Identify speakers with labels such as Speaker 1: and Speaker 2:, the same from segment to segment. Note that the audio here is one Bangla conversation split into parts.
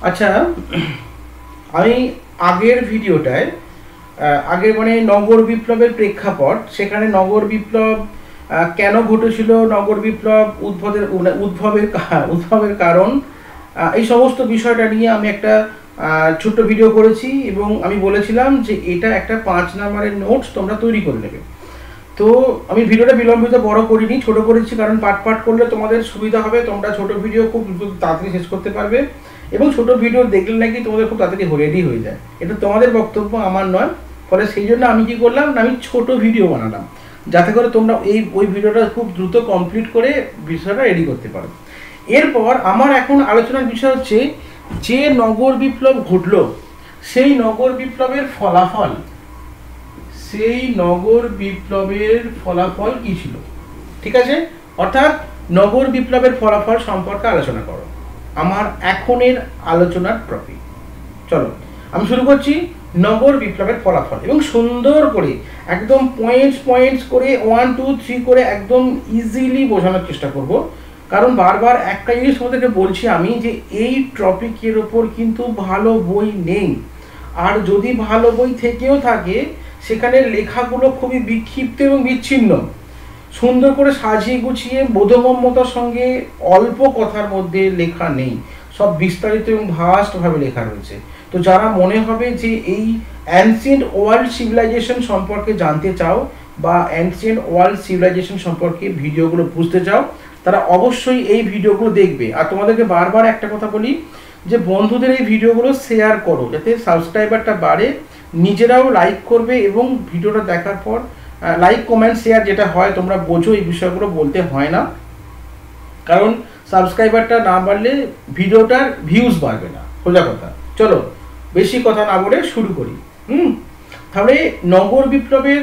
Speaker 1: আচ্ছা, আমি আগের ভিডিওটায় আগের মানে নগর বিপ্লবের প্রেক্ষাপট, সেখানে নগর বিপ্লব কেন ঘটেছিল, নগর বিপ্লব উদ্ভবের কারণ, এই সমস্ত বিষয়টা নিয়ে আমি একটা ছোট্ট ভিডিও করেছি এবং আমি বলেছিলাম যে এটা একটা 5 নম্বরের নোটস তোমরা তৈরি করে নেবে। তো আমি ভিডিওটা বিলম্বিত বড় করিনি, ছোট করেছি, কারণ পাট করলে তোমাদের সুবিধা হবে, তোমরা ছোট ভিডিও খুব তাড়াতাড়ি শেষ করতে পারবে এবং ছোট ভিডিও দেখলে নাকি তোমাদের খুব তাড়াতাড়ি রেডি হয়ে যায়। এটা তোমাদের বক্তব্য, আমার নয়। ফলে সেই জন্য আমি কি করলাম না, আমি ছোট ভিডিও বানালাম যাতে করে তোমরা ওই ভিডিওটা খুব দ্রুত কমপ্লিট করে বিষয়টা রেডি করতে পারো। এরপর আমার এখন আলোচনার বিষয় হচ্ছে যে নগর বিপ্লব ঘটলো সেই নগর বিপ্লবের ফলাফল, কি ছিল, ঠিক আছে? অর্থাৎ নগর বিপ্লবের ফলাফল সম্পর্কে আলোচনা করো, আমার এখনের আলোচনার টপিক। চলো আমি শুরু করছি নগর বিপ্লবের ফলাফল, এবং সুন্দর করে একদম পয়েন্টস করে 1 2 3 করে একদম ইজিলি বোঝানোর চেষ্টা করব। কারণ বারবার একটা জিনিস তোমাদেরকে বলছি আমি, যে এই টপিকের ওপর কিন্তু ভালো বই নেই, আর যদি ভালো বই থেকেও থাকে সেখানে লেখাগুলো খুবই বিক্ষিপ্ত এবং বিচ্ছিন্ন, সুন্দর করে সাজিয়ে গুছিয়ে বোধগম্যতার সঙ্গে অল্প কথার মধ্যে লেখা নেই, সব বিস্তারিত এবং ভাস্টভাবে লেখা রয়েছে। তো যারা মনে হবে যে এই অ্যানসিয়েন্ট ওয়ার্ল্ড সিভিলাইজেশন সম্পর্কে জানতে চাও বা অ্যানসিয়েন্ট ওয়ার্ল্ড সিভিলাইজেশন সম্পর্কে ভিডিওগুলো বুঝতে চাও, তারা অবশ্যই এই ভিডিওগুলো দেখবে। আর তোমাদেরকে বারবার একটা কথা বলি যে বন্ধুদের এই ভিডিওগুলো শেয়ার করো যাতে সাবস্ক্রাইবারটা বাড়ে, নিজেরাও লাইক করবে এবং ভিডিওটা দেখার পর লাইক কমেন্ট শেয়ার যেটা হয় তোমরা বোঝো, এই বিষয়গুলো বলতে হয় না, কারণ সাবস্ক্রাইবারটা না বাড়লে ভিডিওটার ভিউজ বাড়বে না, সোজা কথা। চলো বেশি কথা না বলে শুরু করি। তাহলে নগর বিপ্লবের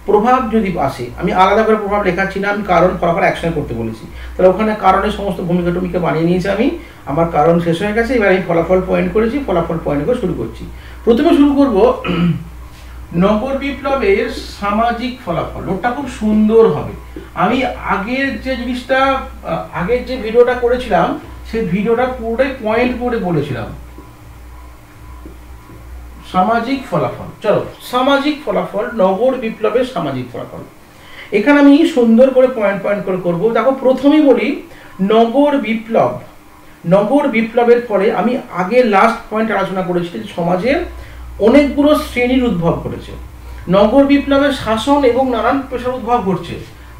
Speaker 1: প্রভাব যদি আসে, আমি আলাদা করে প্রভাব লেখাচ্ছি না, আমি কারণ ফলাফল একসঙ্গে করতে বলেছি। তাহলে ওখানে কারণের সমস্ত ভূমিকা টুমিকা বানিয়ে নিয়েছি আমি, আমার কারণ শেষ হয়ে গেছে, এবার আমি ফলাফল পয়েন্ট করেছি, ফলাফল পয়েন্ট করে শুরু করছি। প্রথমে শুরু করব নগর বিপ্লবের সামাজিক ফলাফল। ওটা খুব সুন্দর হবে। আমি আগের যে ভিডিওটা করেছিলাম সেই ভিডিওটা পুরোটাই পয়েন্ট করে বলেছিলাম সামাজিক ফলাফল। চলো সামাজিক ফলাফল, নগর বিপ্লবের সামাজিক ফলাফল, এখানে আমি সুন্দর করে পয়েন্ট করে করব। দেখো প্রথমেই বলি নগর বিপ্লবের ফলে আমি আগে লাস্ট পয়েন্ট আলোচনা করেছি যে সমাজের অনেকগুলো শ্রেণীর উদ্ভব ঘটেছে। নগর বিপ্লবের শাসন এবং নানান পেশার উদ্ভব ঘটছে।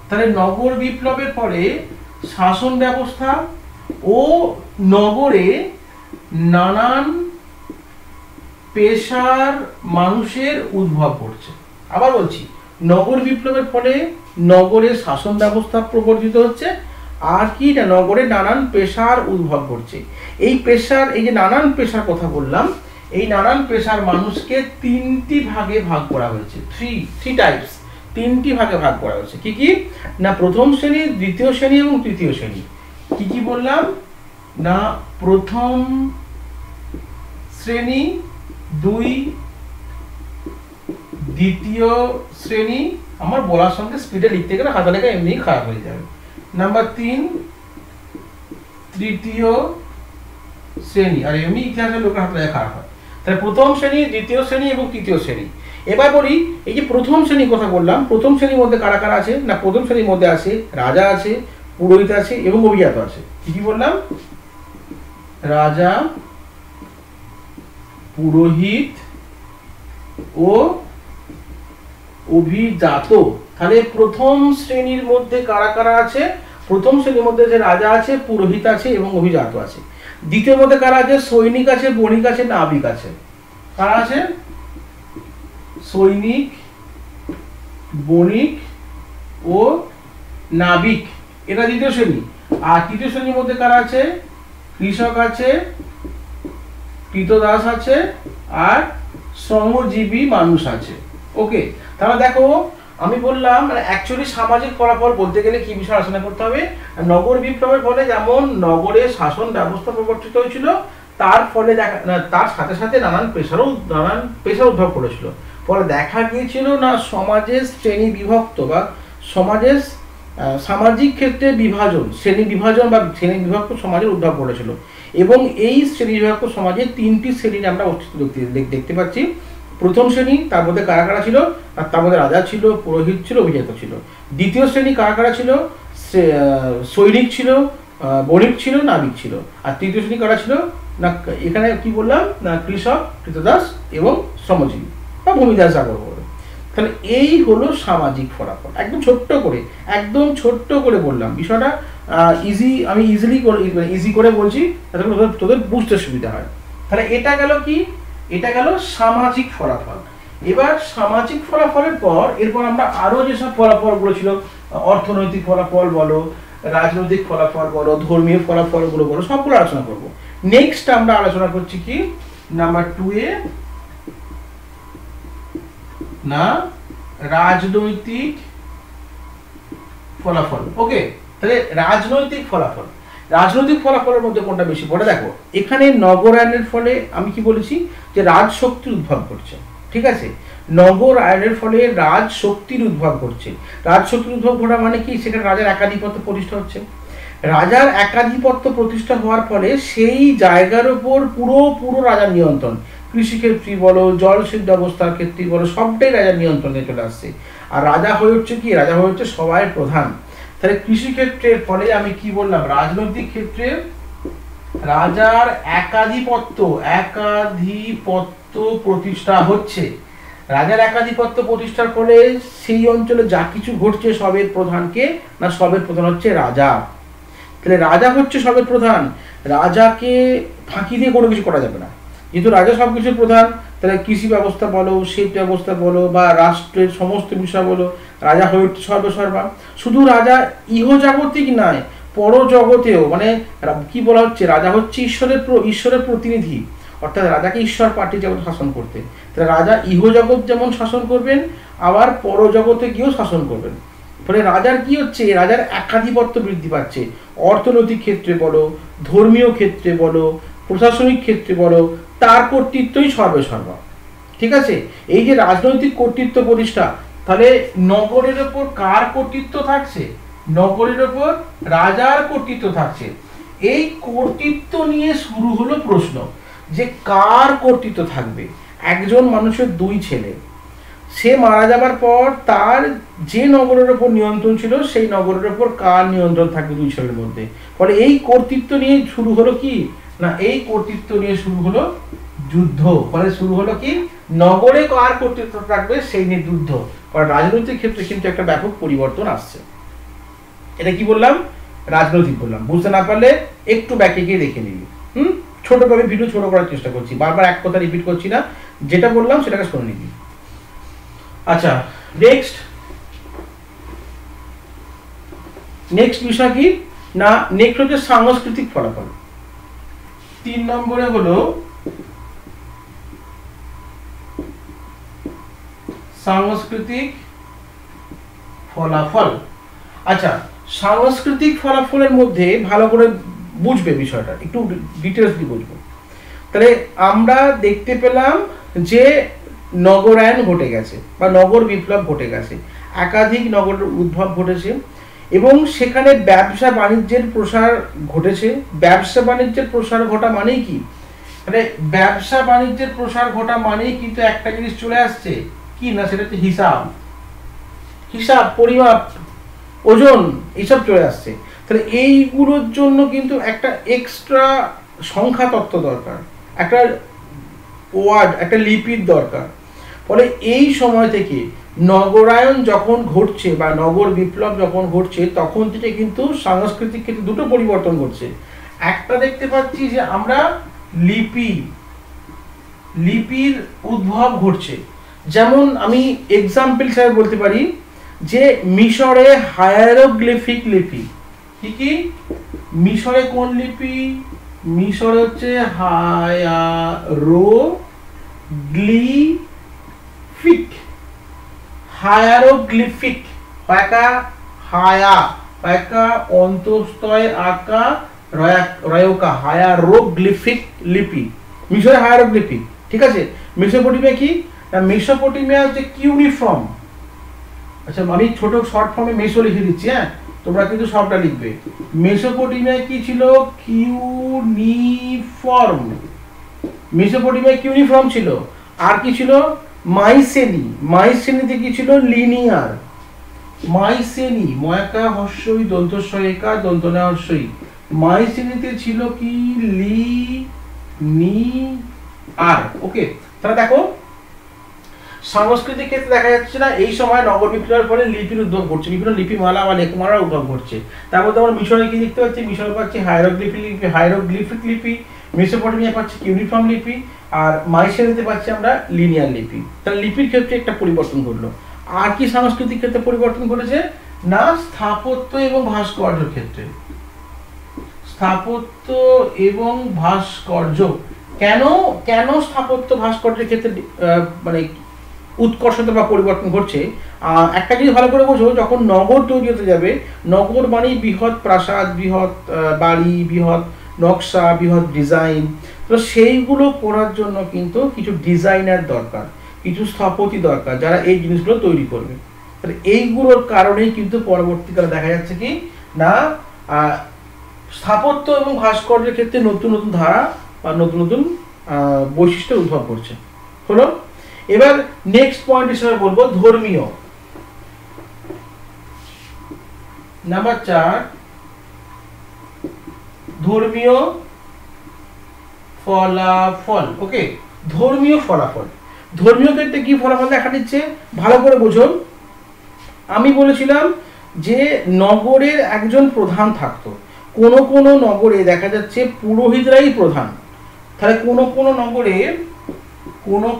Speaker 1: তাহলে নগর বিপ্লবের ফলে শাসন ব্যবস্থা ও নগরে নানান পেশার মানুষের উদ্ভব ঘটছে। আবার বলছি, নগর বিপ্লবের ফলে নগরের শাসন ব্যবস্থা প্রবর্তিত হচ্ছে, আর কি না নগরে নানান পেশার উদ্ভব ঘটছে। এই যে নানান পেশার কথা বললাম, এই নানান পেশার মানুষকে তিনটি ভাগে ভাগ করা হয়েছে। থ্রি টাইপস, তিনটি ভাগে ভাগ করা হয়েছে। কি কি না, প্রথম শ্রেণী, দ্বিতীয় শ্রেণী এবং তৃতীয় শ্রেণী। কি কি বললাম না, প্রথম শ্রেণী, 2 দ্বিতীয় শ্রেণী, আমার বলার সঙ্গে স্পিডে লিখতে গেলে হাতে লেখা এমনিই খারাপ হয়ে যাবে, নাম্বার 3 তৃতীয় শ্রেণী, আর এমনি ইতিহাসের লোকের হাতে লেখা খারাপ হয়। তাহলে প্রথম শ্রেণী, দ্বিতীয় শ্রেণী এবং তৃতীয় শ্রেণী। এবার বলি, এই যে প্রথম শ্রেণীর কথা বললাম, প্রথম শ্রেণীর মধ্যে কারা কারা আছে না, প্রথম শ্রেণীর মধ্যে আছে রাজা আছে, পুরোহিত আছে এবং অভিজাত আছে। কি বললাম, রাজা, পুরোহিত ও অভিজাত। তাহলে প্রথম শ্রেণীর মধ্যে কারা কারা আছে, প্রথম শ্রেণীর মধ্যে যে রাজা আছে, পুরোহিত আছে এবং অভিজাত আছে। দ্বিতীয় মধ্যে কারা আছে, সৈনিক আছে, বণিক আছে, নাবিক আছে। কারা আছে, সৈনিক, বণিক ও নাবিক, এটা দ্বিতীয় শ্রেণী। আর তৃতীয় শ্রেণীর মধ্যে কারা আছে, কৃষক আছে, কৃতদাস আছে আর শ্রমজীবী মানুষ আছে। ওকে, তাহলে দেখো আমি বললাম মানে অ্যাকচুয়ালি সামাজিক ফলাফল বলতে গেলে কি বিষয় আলোচনা করতে হবে, নগর বিপ্লবের ফলে যেমন নগরে শাসন ব্যবস্থা প্রবর্তিত হয়েছিল, তার ফলে তার সাথে সাথে নানান পেশার উদ্ভব করেছিল। ফলে দেখা গিয়েছিল না সমাজের শ্রেণী বিভক্ত বা সমাজের সামাজিক ক্ষেত্রে বিভাজন, শ্রেণী বিভাজন বা শ্রেণী বিভক্ত সমাজের উদ্ভব করেছিল। এবং এই শ্রেণীবিভক্ত সমাজে 3টি শ্রেণীর আমরা অস্তিত্ব দেখতে পাচ্ছি। প্রথম শ্রেণী, তার মধ্যে কারা কারা ছিল, আর তার মধ্যে রাজা ছিল, পুরোহিত ছিল, অভিজাত ছিল। দ্বিতীয় শ্রেণী কারা কারা ছিল, সৈনিক ছিল, বণিক ছিল, নাবিক ছিল। আর তৃতীয় শ্রেণী কারা ছিল না, এখানে কি বললাম না, কৃষক, কৃতদাস এবং শ্রমজীবী বা ভূমিদাস জাগর। তাহলে এই হলো সামাজিক ফলাফল। একদম ছোট্ট করে বললাম বিষয়টা, আমি ইজি করে বলছি যাতে তোদের বুঝতে সুবিধা হয়। তাহলে এটা গেল কি, এটা গেল সামাজিক ফলাফল। এবার সামাজিক ফলাফলের পর এরপর আমরা আরো যেসব ফলাফলগুলো ছিল, অর্থনৈতিক ফলাফল বলো, রাজনৈতিক ফলাফল বলো, ধর্মীয় ফলাফলগুলো বলো, সবগুলো আলোচনা করব। নেক্সট আমরা আলোচনা করছি কি, নাম্বার 2 এ না, রাজনৈতিক ফলাফল। ওকে, তাহলে রাজনৈতিক ফলাফলের মধ্যে কোনটা বেশি পড়ে দেখো। এখানে নগরায়নের ফলে আমি কি বলেছি যে রাজ শক্তির উদ্ভব করছে, ঠিক আছে। নগরায়নের ফলে রাজ শক্তির উদ্ভব করছে। রাজ শক্তির উদ্ভব ঘটা মানে কি, সেখানে রাজার একাধিপত্য প্রতিষ্ঠা হচ্ছে। রাজার একাধিপত্য প্রতিষ্ঠা হওয়ার ফলে সেই জায়গার উপর পুরো রাজার নিয়ন্ত্রণ। কৃষিক্ষেত্রে বলো, জলসেচ ব্যবস্থার ক্ষেত্রে বলো, সবটাই রাজার নিয়ন্ত্রণে চলে আসছে। আর রাজা হয়ে উঠছে কি, রাজা হয়ে উঠছে সবাই প্রধান। তাহলে কৃষিক্ষেত্রের ফলে আমি কি বললাম, রাজনৈতিক ক্ষেত্রে রাজার একাধিপত্য প্রতিষ্ঠা হচ্ছে। রাজার একাধিপত্য প্রতিষ্ঠার ফলে সেই অঞ্চলে যা কিছু ঘটছে সবের প্রধানকে না, সবের প্রধান হচ্ছে রাজা। তাহলে রাজা হচ্ছে সবের প্রধান, রাজাকে ফাঁকি দিয়ে কোনো কিছু করা যাবে না। যেহেতু রাজা সবকিছুর প্রধান, তাহলে কৃষি ব্যবস্থা বলো, সেচ ব্যবস্থা বলো, বা রাষ্ট্রের সমস্ত বিষয় বলো, রাজা হয়ে উঠছে সর্বসর্বা। শুধু রাজা ইহজাগতিক নয়, পরজগতেও, মানে কি বলা হচ্ছে, রাজা হচ্ছে ঈশ্বরের প্রতিনিধি। অর্থাৎ রাজাকে ঈশ্বর পার্টি যেমন শাসন করতে, তাহলে রাজা ইহজগৎ যেমন শাসন করবেন, আবার পরজগতে গিয়েও শাসন করবেন। ফলে রাজার কি হচ্ছে, রাজার একাধিপত্য বৃদ্ধি পাচ্ছে। অর্থনৈতিক ক্ষেত্রে বলো, ধর্মীয় ক্ষেত্রে বলো, প্রশাসনিক ক্ষেত্রে বলো, তার কর্তৃত্বই সর্বসর্বা, ঠিক আছে। এই যে রাজনৈতিক কর্তৃত্ব প্রতিষ্ঠা, তাহলে নগরের ওপর কার কর্তৃত্ব থাকছে, নগরের ওপর রাজার কর্তৃত্ব থাকছে। এই কর্তৃত্ব নিয়ে শুরু হলো প্রশ্ন যে কার কর্তৃত্ব থাকবে। একজন মানুষের 2 ছেলে, সে মারা যাবার পর তার যে নগরের ওপর নিয়ন্ত্রণ ছিল সেই নগরের ওপর কার নিয়ন্ত্রণ থাকবে 2 ছেলের মধ্যে। ফলে এই কর্তৃত্ব নিয়ে শুরু হলো কি না, এই কর্তৃত্ব নিয়ে শুরু হলো যুদ্ধ। ফলে শুরু হলো কি, নগরে কার কর্তৃত্ব থাকবে সেই নিয়ে যুদ্ধ। কারণ রাজনৈতিক ক্ষেত্রে কিন্তু একটা ব্যাপক পরিবর্তন আসছে। এটা কি বললাম, রাজনৈতিক বললাম। বুঝতে না পারলে একটু ব্যাকে গিয়ে দেখে নিবি। ছোটভাবে ভিডিও ছোট করার চেষ্টা করছি, বারবার এক কথা রিপিট করছি না, যেটা বললাম সেটাকে শুনে নিবি। আচ্ছা, নেক্সট বিষয় কি না, নেক্সট হচ্ছে সাংস্কৃতিক ফলাফল। 3 নম্বরে হলো সাংস্কৃতিক ফলাফল। আচ্ছা, সাংস্কৃতিক ফলাফলের মধ্যে ভালো করে বুঝবে বিষয়টা, একটু ডিটেলসলি বুঝবো। তাহলে আমরা দেখতে পেলাম যে নগরায়ন ঘটে গেছে বা নগর বিপ্লব ঘটে গেছে, একাধিক নগরের উদ্ভব ঘটেছে এবং সেখানে ব্যবসা বাণিজ্যের প্রসার ঘটেছে। ব্যবসা বাণিজ্যের প্রসার ঘটা মানেই কি, মানে ব্যবসা বাণিজ্যের প্রসার ঘটা মানেই কিন্তু একটা জিনিস চলে আসছে কি না, সেটা হচ্ছে হিসাব, পরিমাপ, ওজন, এইসব চলে আসছে। তাহলে এইগুলোর জন্য কিন্তু একটা এক্সট্রা সংখ্যা তত্ত্ব দরকার, একটা ওয়ার্ড, একটা লিপির দরকার। ফলে এই সময় থেকে নগরায়ন যখন ঘটছে বা নগর বিপ্লব যখন ঘটছে, তখন থেকে কিন্তু সাংস্কৃতিক ক্ষেত্রে 2টো পরিবর্তন ঘটছে। একটা দেখতে পাচ্ছি যে আমরা লিপির উদ্ভব ঘটছে। যেমন আমি এক্সাম্পল হিসেবে বলতে পারি যে মিশরে হায়ারোগ্লিফিক লিপি। কি মিশরে কোন লিপি, মিশরে হচ্ছে হায়ারোগ্লিফিক, অন্তস্তয় আকা রয়কা, হায়ারোগ্লিফিক লিপি, মিশরে হায়ারোগ্লিফিক, ঠিক আছে। মেসোপটেমিয়া কি, মেসোপটেমিয়া হচ্ছে কিউনিফর্ম। আচ্ছা, আমি ছোট শর্ট ফর্মে মেসো লিখে দিচ্ছি। হ্যাঁ, তোমরা কিন্তু সবটা লিখবে। মেসোপটেমিয়ায় কি ছিল? কিউনিফর্ম। মেসোপটেমিয়ায় কিউনিফর্ম ছিল। আর কি ছিল? মাইসেনি। মাইসেনিতে কি ছিল? লিনিয়ার। মাইসেনি, ময়াকা হর্ষই দন্তস্বয়িকা দন্তনা হর্ষই, মাইসেনিতে ছিল কি? লিনিয়ার। ওকে, তাহলে দেখো সাংস্কৃতিক ক্ষেত্রে দেখা যাচ্ছে না এই সময় নগর বিপ্লবের ফলে লিপির উদ্ভব ঘটছে, বিভিন্ন লিপিমালা বা লেখমালার উদ্ভব ঘটছে। তার মধ্যে আমরা মিশরে কি দেখতে পাচ্ছি? মিশরে পাচ্ছি হাইরোগ্লিফিক লিপি, মেসোপটেমিয়া পাচ্ছি কিউনিফর্ম লিপি, আর মাইসেনিতে পাচ্ছি আমরা লিনিয়ার লিপি। তাহলে লিপির ক্ষেত্রে একটা পরিবর্তন ঘটলো। আর কি সাংস্কৃতিক ক্ষেত্রে পরিবর্তন ঘটেছে? না, স্থাপত্য এবং ভাস্কর্যের ক্ষেত্রে। স্থাপত্য এবং ভাস্কর্য। কেন কেন স্থাপত্য ভাস্কর্যের ক্ষেত্রে মানে উৎকর্ষতা বা পরিবর্তন ঘটছে? একটা জিনিস ভালো করে বোঝো, যখন নগর তৈরি হতে যাবে, নগর মানে বৃহৎ প্রাসাদ, বৃহৎ বাড়ি, বৃহৎ নকশা, বৃহৎ ডিজাইন। তো সেইগুলো করার জন্য কিন্তু কিছু ডিজাইনার দরকার, কিছু স্থপতি দরকার, যারা এই জিনিসগুলো তৈরি করবে। তাহলে এইগুলোর কারণেই কিন্তু পরবর্তীকালে দেখা যাচ্ছে কি না, স্থাপত্য এবং ভাস্কর্যের ক্ষেত্রে নতুন নতুন ধারা বা নতুন নতুন বৈশিষ্ট্য উদ্ভব করছে। হলো, এবার নেক্সট পয়েন্ট হিসেবে বলবো ধর্মীয়। নাম্বার 4, ধর্মীয় ফলাফল। ওকে, ধর্মীয় ফলাফল। ধর্মীয় ক্ষেত্রে কি ফলাফল দেখা দিচ্ছে ভালো করে বোঝো। আমি বলেছিলাম যে নগরের একজন প্রধান থাকতো, কোনো কোনো নগরে দেখা যাচ্ছে পুরোহিতরাই প্রধান। তাহলে কোনো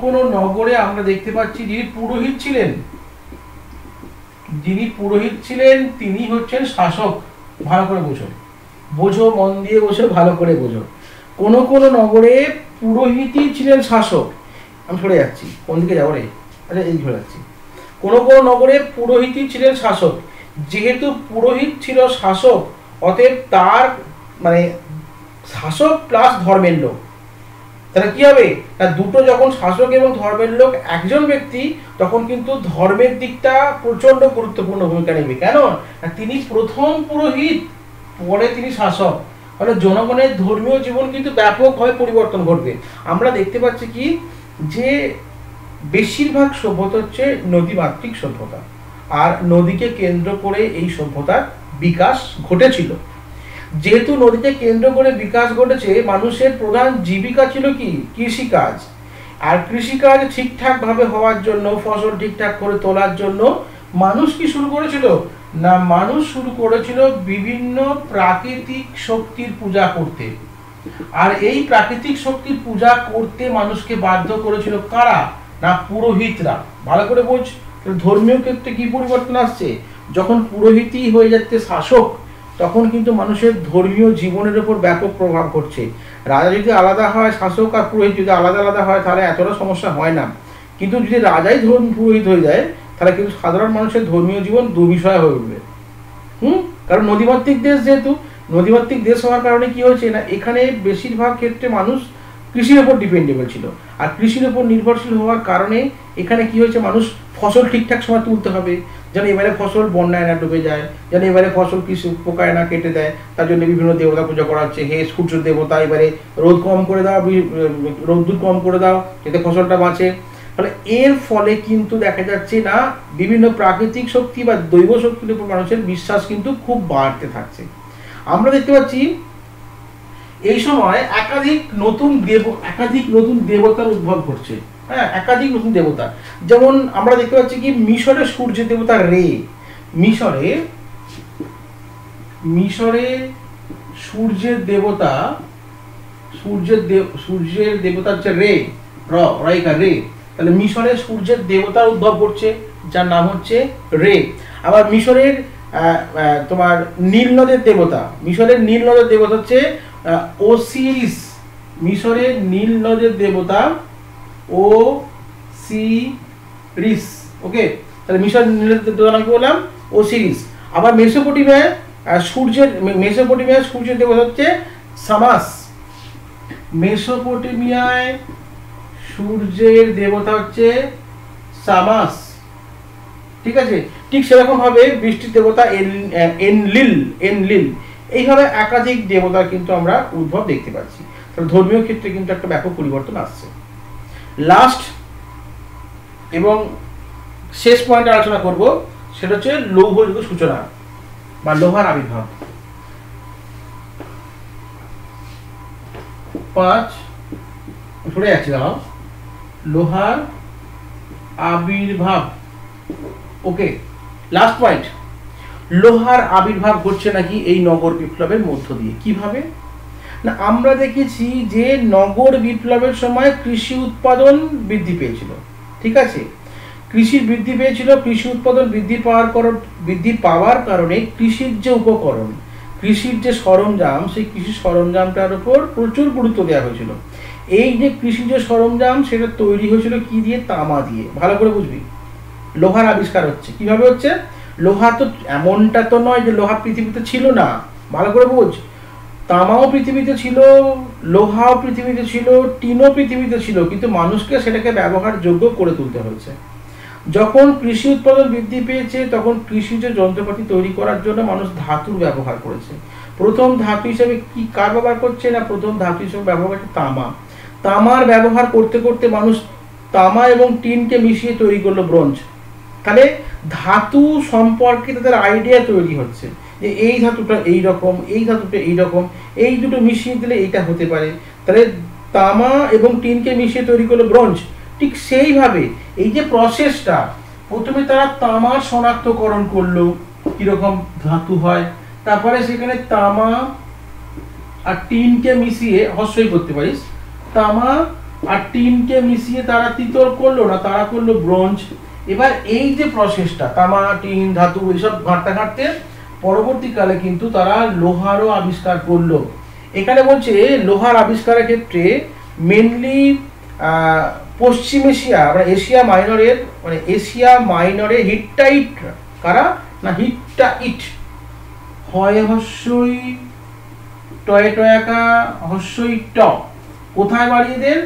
Speaker 1: কোনো নগরে আমরা দেখতে পাচ্ছি যিনি পুরোহিত ছিলেন তিনি হচ্ছেন শাসক। ভালো করে বোঝো, মন দিয়ে বোঝো, ভালো করে বোঝো। কোনো কোনো নগরে পুরোহিতই ছিলেন শাসক। আমি সরে যাচ্ছি, কোন দিকে যাবো রে? আচ্ছা, এই সরে যাচ্ছি। কোনো কোনো নগরে পুরোহিতই ছিলেন শাসক। যেহেতু পুরোহিত ছিল শাসক, অতএব তার মানে শাসক প্লাস ধর্মের লোক। তাহলে কি হবে না, দুটো যখন শাসক এবং ধর্মের লোক একজন ব্যক্তি, তখন কিন্তু ধর্মের দিকটা প্রচন্ড গুরুত্বপূর্ণ ভূমিকা নেবে। কেন না, তিনি প্রথম পুরোহিত, পরে তিনি শাসক। ফলে জনগণের ধর্মীয় জীবন কিন্তু ব্যাপকভাবে পরিবর্তন ঘটবে। আমরা দেখতে পাচ্ছি কি যে বেশিরভাগ সভ্যতা হচ্ছে নদীমাতৃক সভ্যতা, আর নদীকে কেন্দ্র করে এই সভ্যতার বিকাশ ঘটেছিল। যেহেতু নদীকে কেন্দ্র করে বিকাশ ঘটেছে, মানুষের প্রধান জীবিকা ছিল কি? কৃষিকাজ। আর কৃষিকাজ ঠিকঠাক ভাবে হওয়ার জন্য, ফসল ঠিকঠাক করে তোলার জন্য মানুষ কি শুরু করেছিল না, মানুষ শুরু করেছিল বিভিন্ন প্রাকৃতিক শক্তির পূজা করতে। আর এই প্রাকৃতিক শক্তির পূজা করতে মানুষকে বাধ্য করেছিল কারা? না, পুরোহিতরা। ভালো করে বোঝ, ধর্মীয় ক্ষেত্রে কি পরিবর্তন আসছে? যখন পুরোহিতই হয়ে যাচ্ছে শাসক, তখন কিন্তু মানুষের ধর্মীয় জীবনের উপর ব্যাপক প্রভাব ঘটছে। রাজা যদি আলাদা হয়, শাসক আর পুরোহিত যদি আলাদা আলাদা হয়, তাহলে এতটা সমস্যা হয় না। কিন্তু যদি রাজাই পুরোহিত হয়ে যায়, তাহলে কিন্তু সাধারণ মানুষের ধর্মীয় জীবন দুর্বিষয় হয়ে উঠবে। কারণ নদীমাতৃক দেশ, যেহেতু নদীমাতৃক দেশ হওয়ার কারণে কি হয়েছে না, এখানে বেশিরভাগ ক্ষেত্রে মানুষ কৃষির উপর ডিপেন্ডেবল ছিল। আর কৃষির উপর নির্ভরশীল হওয়ার কারণে এখানে কি হয়েছে, মানুষ ফসল ঠিকঠাক সময় তুলতে হবে, যেন এবারে ফসল বন্যায় না ডুবে যায়, যেন এবারে ফসল কৃষি পোকায় না কেটে দেয়। তার জন্য বিভিন্ন দেবতা পূজা করা হচ্ছে। হে সূর্য দেবতা, এবারে রোদ কম করে দাও, রোদ্দুর কম করে দাও, যাতে ফসলটা বাঁচে। ফলে এর ফলে কিন্তু দেখা যাচ্ছে না, বিভিন্ন প্রাকৃতিক শক্তি বা দৈব শক্তির উপর মানুষের বিশ্বাস কিন্তু খুব বাড়তে থাকছে। আমরা দেখতে পাচ্ছি এই সময় একাধিক নতুন দেবতার উদ্ভব ঘটছে। হ্যাঁ, একাধিক নতুন দেবতা। যেমন আমরা দেখতে পাচ্ছি কি মিশরে সূর্যের দেবতা রে। মিশরে সূর্যের দেবতা হচ্ছে রে, রে। তাহলে মিশরে সূর্যের দেবতার উদ্ভব ঘটছে, যার নাম হচ্ছে রে। আবার মিশরের তোমার নীল নদের দেবতা, হচ্ছে ওসিরিস। মিশরের নীল নদের দেবতা ওসিরিস। ওকে, তাহলে মিশরের নীল নদের দেবতা নাম কি বললাম? ওসিরিস। আবার মেসোপটেমিয়ায় সূর্যের দেবতা হচ্ছে সামাস। মেসোপটেমিয়ায় সূর্যের দেবতা হচ্ছে সামাস। ঠিক আছে, ঠিক সেরকম ভাবে বৃষ্টির দেবতা এনলিল এইভাবে একাধিক দেবতার কিন্তু আমরা উদ্ভব দেখতে পাচ্ছি। তাহলে ধর্মীয় ক্ষেত্রে কিন্তু একটা ব্যাপক পরিবর্তন আসছে। লাস্ট এবং শেষ পয়েন্ট আলোচনা করব, সেটা হচ্ছে লৌহ যুগের সূচনা বা লোহার আবির্ভাব। 5 সরে যাচ্ছি, দাঁড়াও। লোহার আবির্ভাব, ওকে। লাস্ট পয়েন্ট, লোহার আবির্ভাব ঘটছে নাকি এই নগর বিপ্লবের মধ্য দিয়ে। কিভাবে না, আমরা দেখেছি যে নগর বিপ্লবের সময় কৃষি উৎপাদন বৃদ্ধি পেয়েছিল, ঠিক আছে, কৃষি বৃদ্ধি পেয়েছিল। কৃষি উৎপাদন বৃদ্ধি পাওয়ার কারণে কৃষির যে উপকরণ, কৃষির যে সরঞ্জাম, সেই কৃষি সরঞ্জামটার উপর প্রচুর গুরুত্ব দেওয়া হয়েছিল। এই যে কৃষি যে সরঞ্জাম, সেটা তৈরি হয়েছিল কি দিয়ে? তামা দিয়ে। ভালো করে বুঝবি, লোহার আবিষ্কার হচ্ছে কিভাবে হচ্ছে। লোহা তো এমনটা তো নয় যে লোহা পৃথিবীতে ছিল না, ভালো করে বুঝ। তামাও পৃথিবীতে ছিল, লোহাও পৃথিবীতে ছিল, টিনও পৃথিবীতে ছিল, কিন্তু মানুষকে সেটাকে ব্যবহারযোগ্য করে তুলতে হয়েছে। যখন কৃষি উৎপাদন বৃদ্ধি পেয়েছে, তখন কৃষিজ যন্ত্রপাতি তৈরি করার জন্য মানুষ ধাতুর ব্যবহার করেছে। প্রথম ধাতু হিসেবে কি কার ব্যবহার করছে না, প্রথম ধাতু হিসেবে ব্যবহার করছে তামা। তামার ব্যবহার করতে করতে মানুষ তামা এবং টিনকে মিশিয়ে তৈরি করলো ব্রোঞ্জ। তাহলে ধাতু সম্পর্কে তাদের আইডিয়া তৈরি হচ্ছে যে এই ধাতুটা এই রকম, এই ধাতুটা এই রকম, এই দুটো মিশিয়ে দিলে এইটা হতে পারে। তাহলে তামা এবং টিনকে মিশিয়ে তৈরি করলো ব্রোঞ্জ। ঠিক সেইভাবে এই যে প্রসেসটা, প্রথমে তারা তামার শনাক্তকরণ করলো কিরকম ধাতু হয়, তারপরে সেখানে তামা আর টিনকে মিশিয়ে, হস্যই করতে পারিস, তামা আর টিনকে মিশিয়ে তারা তিতর করলো না, তারা করলো ব্রোঞ্জ। এবার এই যে প্রসেসটা, তামা টিন ধাতু এইসব ঘাঁটতে ঘাঁটতে পরবর্তীকালে কিন্তু তারা লোহারও আবিষ্কার করলো। এখানে বলছে লোহার আবিষ্কারের ক্ষেত্রে মেনলি পশ্চিম এশিয়া, এশিয়া মাইনরের, এশিয়া মাইনরের হিট্টাইট কারা না, হিট্টাইট, হয় হস্যই টয় টয়াকা হস্যই ট। কোথায় বাড়ি এদের?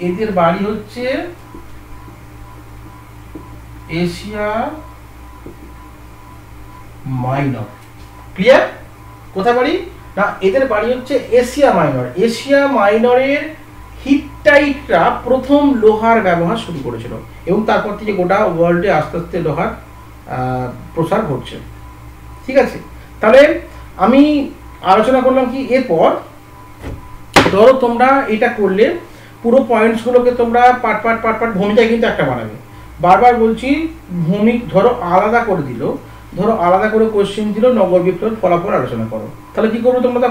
Speaker 1: এদের বাড়ি হচ্ছে এশিয়া মাইনর। ক্লিয়ার? কোথায় বাড়ি না, এদের বাড়ি হচ্ছে এশিয়া মাইনর। এশিয়া মাইনরের হিট্টাইটরা প্রথম লোহার ব্যবহার শুরু করেছিল এবং তারপর থেকে গোটা ওয়ার্ল্ডে আস্তে আস্তে লোহার প্রসার ঘটছে। ঠিক আছে, তাহলে আমি আলোচনা করলাম কি, এরপর ধরো তোমরা এটা করলে পুরো পয়েন্টসগুলোকে তোমরা পার্ট পার্ট ভূমিকা কিন্তু একটা বানাবে। বারবার বলছি, ধরো আলাদা করে দিল, ধরো আলাদা করে কোশ্চেন দিল, নগর বিপ্লবের ফলাফল আলোচনা করো। তাহলে কি করবো তোমরা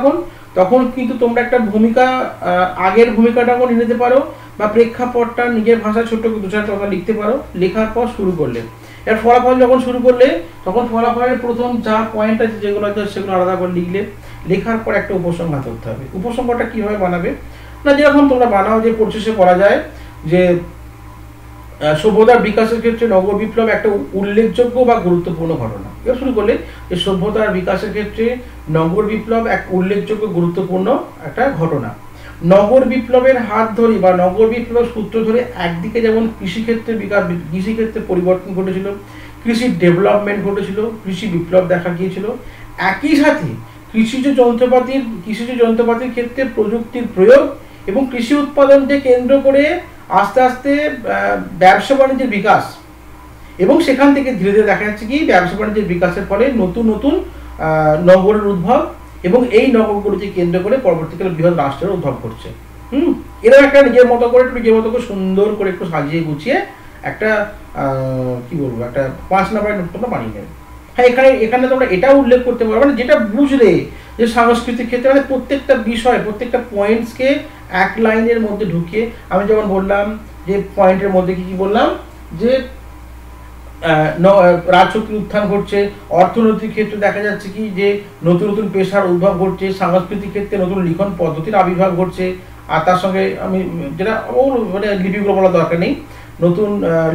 Speaker 1: তখন কিন্তু তোমরা একটা ভূমিকা, আগের ভূমিকাটাও নিয়ে নিতে পারো, বা প্রেক্ষাপটটা নিজের ভাষায় ছোট্ট 2-4 কথা লিখতে পারো। লেখার পর শুরু করলে, এর ফলাফল যখন শুরু করলে, তখন ফলাফলের প্রথম যা পয়েন্ট আছে যেগুলো আছে সেগুলো আলাদা করে লিখলে। লেখার পর একটা উপসংহার করতে হবে। উপসংহারটা কিভাবে বানাবে না, যেরকম তোমরা বানাও, যে প্রসেসে করা যায়, যে সভ্যতার বিকাশের ক্ষেত্রে নগর বিপ্লব একটা উল্লেখযোগ্য বা গুরুত্বপূর্ণ ঘটনা। এবার শুরু করলে যে সভ্যতার বিকাশের ক্ষেত্রে নগর বিপ্লব এক উল্লেখযোগ্য গুরুত্বপূর্ণ একটা ঘটনা। নগর বিপ্লবের হাত ধরে বা নগর বিপ্লব সূত্র ধরে একদিকে যেমন কৃষিক্ষেত্রে বিকাশ, কৃষিক্ষেত্রে পরিবর্তন ঘটেছিল, কৃষির ডেভেলপমেন্ট ঘটেছিল, কৃষি বিপ্লব দেখা গিয়েছিল, একই সাথে কৃষিজ যন্ত্রপাতির ক্ষেত্রে প্রযুক্তির প্রয়োগ এবং কৃষি উৎপাদনকে কেন্দ্র করে আস্তে আস্তে ব্যবসা বাণিজ্যের বিকাশ, এবং সেখান থেকে ধীরে ধীরে দেখা যাচ্ছে কি ব্যবসা বাণিজ্যের বিকাশের ফলে নতুন নতুন নগরের উদ্ভব, এবং এই নগরগুলোকে কেন্দ্র করে পরবর্তীকালে বৃহৎ রাষ্ট্রের উদ্ভব করছে। এরা একটা নিজের মতো করে সুন্দর করে একটু সাজিয়ে গুছিয়ে একটা কি বলবো, একটা 5 নাম্বার নোট তোমরা বানিয়ে নেবে। হ্যাঁ, এখানে তোমরা এটা উল্লেখ করতে পারো, মানে যেটা বুঝলে যে সাংস্কৃতিক ক্ষেত্রে মানে প্রত্যেকটা বিষয়, প্রত্যেকটা পয়েন্টসকে এক লাইনের মধ্যে ঢুকিয়ে, আমি যেমন বললাম যে পয়েন্টের মধ্যে কি বললাম, যে রাজশক্তির উত্থান ঘটছে, অর্থনৈতিক ক্ষেত্রে দেখা যাচ্ছে কি যে নতুন নতুন পেশার উদ্ভব ঘটছে, সাংস্কৃতিক ক্ষেত্রে নতুন লিখন পদ্ধতির আবির্ভাব ঘটছে, আর তার সঙ্গে আমি যেটা মানে লিপিগুলো বলার দরকার নেই, নতুন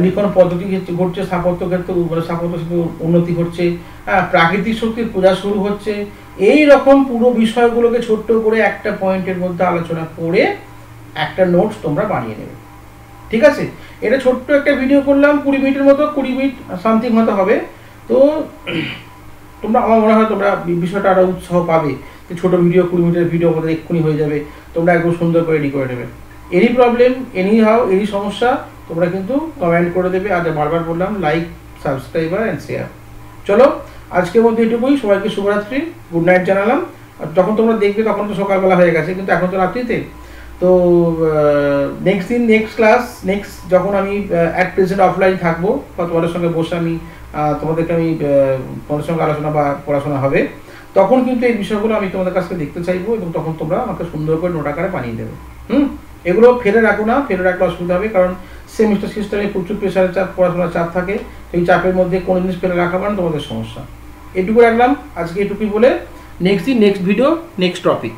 Speaker 1: লিখন পদ্ধতি ঘটছে, স্থাপত্য ক্ষেত্রে উন্নতি ঘটছে, প্রাকৃতিক শক্তির পূজা শুরু হচ্ছে। এই রকম পুরো বিষয়গুলোকে ছোট্ট করে একটা পয়েন্টের মধ্যে আলোচনা করে একটা নোটস তোমরা বানিয়ে নেবে। ঠিক আছে, এটা ছোট্ট একটা ভিডিও করলাম 20 মিনিটের মতো, 20 মিনিট সামথিং হয়তো হবে। তো তোমরা, আমার মনে হয় তোমরা বিষয়টা আরও উৎসাহ পাবে যে ছোটো ভিডিও 20 মিনিটের ভিডিও আমাদের এক্ষুনি হয়ে যাবে, তোমরা একদম সুন্দর করে রেডি করে নেবে। এনি প্রবলেম, এনি হাও, এনি সমস্যা তোমরা কিন্তু কমেন্ট করে দেবে। আর বারবার বললাম, লাইক, সাবস্ক্রাইবার অ্যান্ড শেয়ার। চলো আজকের মধ্যে এটুকুই, সবাইকে শুভরাত্রি, গুড নাইট জানালাম। আর যখন তোমরা দেখবে তখন তো সকালবেলা হয়ে গেছে, কিন্তু এখন তো রাত্রিতে। তো নেক্সট দিন, নেক্সট ক্লাস, নেক্সট যখন আমি অ্যাট প্রেজেন্ট অফলাইন থাকবো বা তোমাদের সঙ্গে বসে আমি তোমাদের সঙ্গে আলোচনা বা পড়াশোনা হবে, তখন কিন্তু এই বিষয়গুলো আমি তোমাদের কাছ থেকে দেখতে চাইবো, এবং তখন তোমরা আমাকে সুন্দর করে নোট আকারে বানিয়ে দেবে। এগুলো ফেলে রাখো না, ফেলে রাখলে অসুবিধা হবে, কারণ সেমিস্টার সিস্টেমে প্রচুর প্রেশারের চাপ, পড়াশোনার চাপ থাকে। এই চাপের মধ্যে কোনো জিনিস ফেলে রাখা মানে তোমাদের সমস্যা। এটুকু রাখলাম আজকে, এটুকুই বলে নেক্সট দিন, নেক্সট ভিডিও, নেক্সট টপিক।